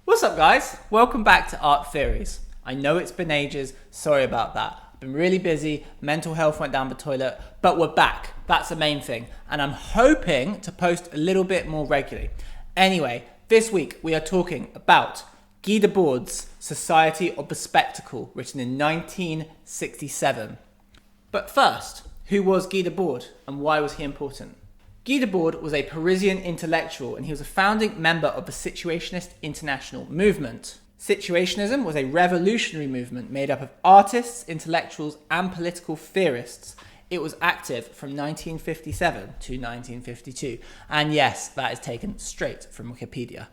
What's up, guys? Welcome back to Art Theories. I know it's been ages, sorry about that. I've been really busy, mental health went down the toilet, but we're back. That's the main thing. And I'm hoping to post a little bit more regularly. Anyway, this week we are talking about Guy Debord's Society of the Spectacle, written in 1967. But first, who was Guy Debord and why was he important? Guy Debord was a Parisian intellectual and he was a founding member of the Situationist International movement. Situationism was a revolutionary movement made up of artists, intellectuals and political theorists. It was active from 1957 to 1952. And yes, that is taken straight from Wikipedia.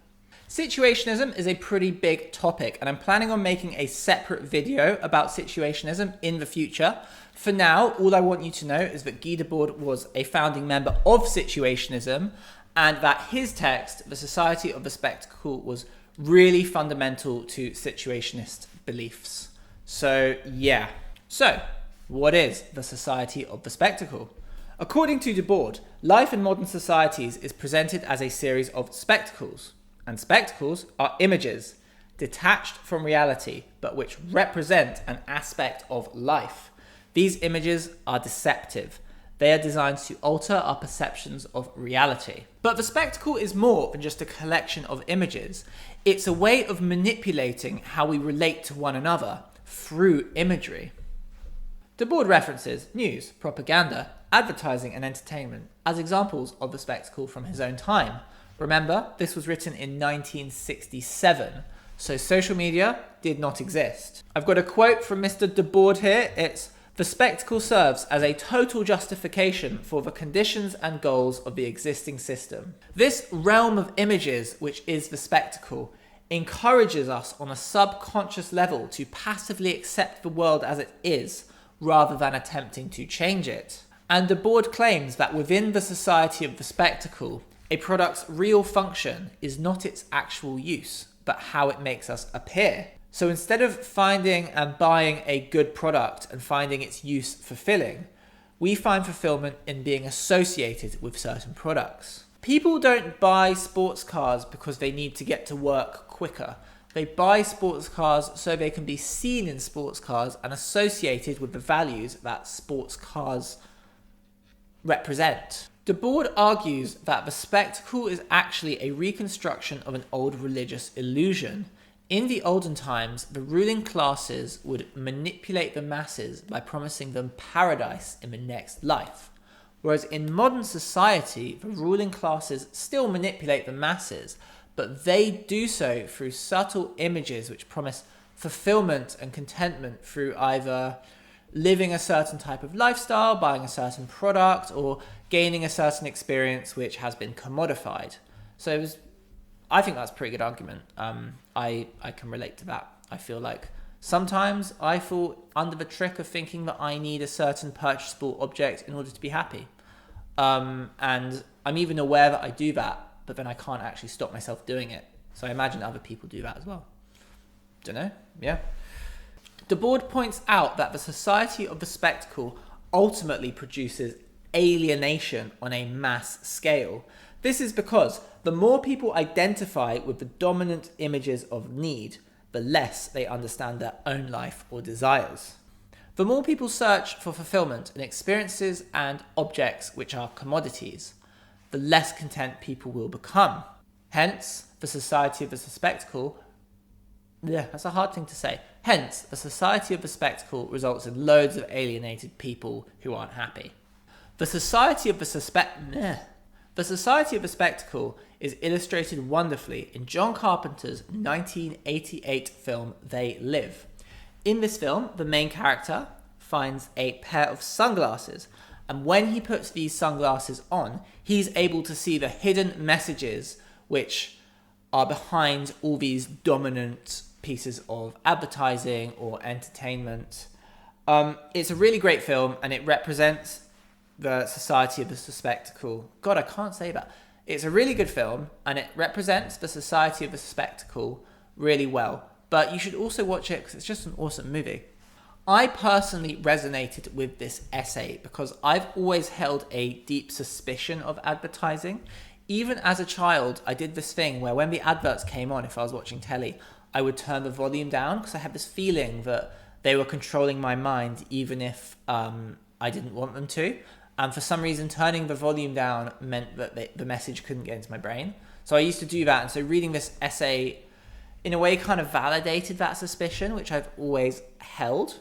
Situationism is a pretty big topic and I'm planning on making a separate video about situationism in the future. For now, all I want you to know is that Guy Debord was a founding member of situationism and that his text, The Society of the Spectacle, was really fundamental to situationist beliefs. So what is the Society of the Spectacle? According to Debord, life in modern societies is presented as a series of spectacles. And spectacles are images, detached from reality, but which represent an aspect of life. These images are deceptive. They are designed to alter our perceptions of reality. But the spectacle is more than just a collection of images. It's a way of manipulating how we relate to one another through imagery. Debord references news, propaganda, advertising and entertainment as examples of the spectacle from his own time. Remember, this was written in 1967, so social media did not exist. I've got a quote from Mr. Debord here. It's, "The spectacle serves as a total justification for the conditions and goals of the existing system. This realm of images, which is the spectacle, encourages us on a subconscious level to passively accept the world as it is, rather than attempting to change it." And Debord claims that within the Society of the Spectacle, a product's real function is not its actual use, but how it makes us appear. So instead of finding and buying a good product and finding its use fulfilling, we find fulfillment in being associated with certain products. People don't buy sports cars because they need to get to work quicker. They buy sports cars so they can be seen in sports cars and associated with the values that sports cars represent. Debord argues that the spectacle is actually a reconstruction of an old religious illusion. In the olden times, the ruling classes would manipulate the masses by promising them paradise in the next life. Whereas in modern society, the ruling classes still manipulate the masses, but they do so through subtle images which promise fulfillment and contentment through either living a certain type of lifestyle, buying a certain product, or gaining a certain experience which has been commodified. So I think that's a pretty good argument. I can relate to that. I feel like sometimes I fall under the trick of thinking that I need a certain purchasable object in order to be happy. And I'm even aware that I do that, but then I can't actually stop myself doing it. So I imagine other people do that as well. Don't know? Yeah. Debord points out that the Society of the Spectacle ultimately produces alienation on a mass scale. This is because the more people identify with the dominant images of need, the less they understand their own life or desires. The more people search for fulfillment in experiences and objects which are commodities, the less content people will become. Hence, the Society of the Spectacle that's a hard thing to say. Hence, the Society of the Spectacle results in loads of alienated people who aren't happy. The Society of the Spectacle is illustrated wonderfully in John Carpenter's 1988 film They Live. In this film, the main character finds a pair of sunglasses, and when he puts these sunglasses on, he's able to see the hidden messages which are behind all these dominant pieces of advertising or entertainment. It's a really great film and it represents the Society of the Spectacle. God, I can't say that. It's a really good film and it represents the Society of the Spectacle really well. But you should also watch it because it's just an awesome movie. I personally resonated with this essay because I've always held a deep suspicion of advertising. even as a child, I did this thing where when the adverts came on, if I was watching telly, I would turn the volume down because I had this feeling that they were controlling my mind even if I didn't want them to. And for some reason, turning the volume down meant that the message couldn't get into my brain. So I used to do that. And so reading this essay, in a way, kind of validated that suspicion, which I've always held.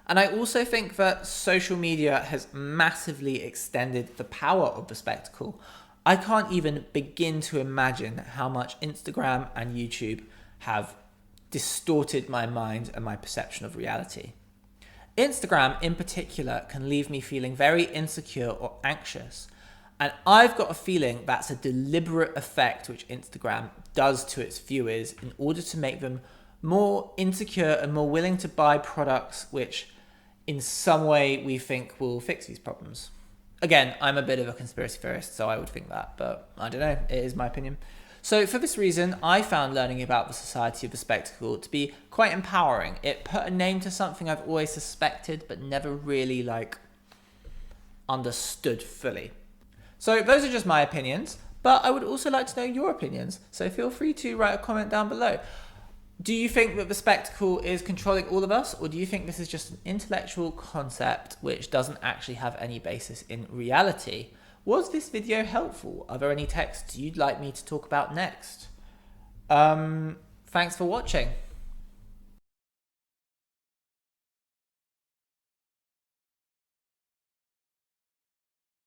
And I also think that social media has massively extended the power of the spectacle. I can't even begin to imagine how much Instagram and YouTube have distorted my mind and my perception of reality. Instagram in particular can leave me feeling very insecure or anxious. And I've got a feeling that's a deliberate effect which Instagram does to its viewers in order to make them more insecure and more willing to buy products which in some way we think will fix these problems. Again, I'm a bit of a conspiracy theorist, so I would think that, but I don't know, it is my opinion. So for this reason, I found learning about the Society of the Spectacle to be quite empowering. It put a name to something I've always suspected, but never really understood fully. So those are just my opinions, but I would also like to know your opinions. So feel free to write a comment down below. Do you think that the spectacle is controlling all of us, or do you think this is just an intellectual concept which doesn't actually have any basis in reality? Was this video helpful? Are there any texts you'd like me to talk about next? Thanks for watching.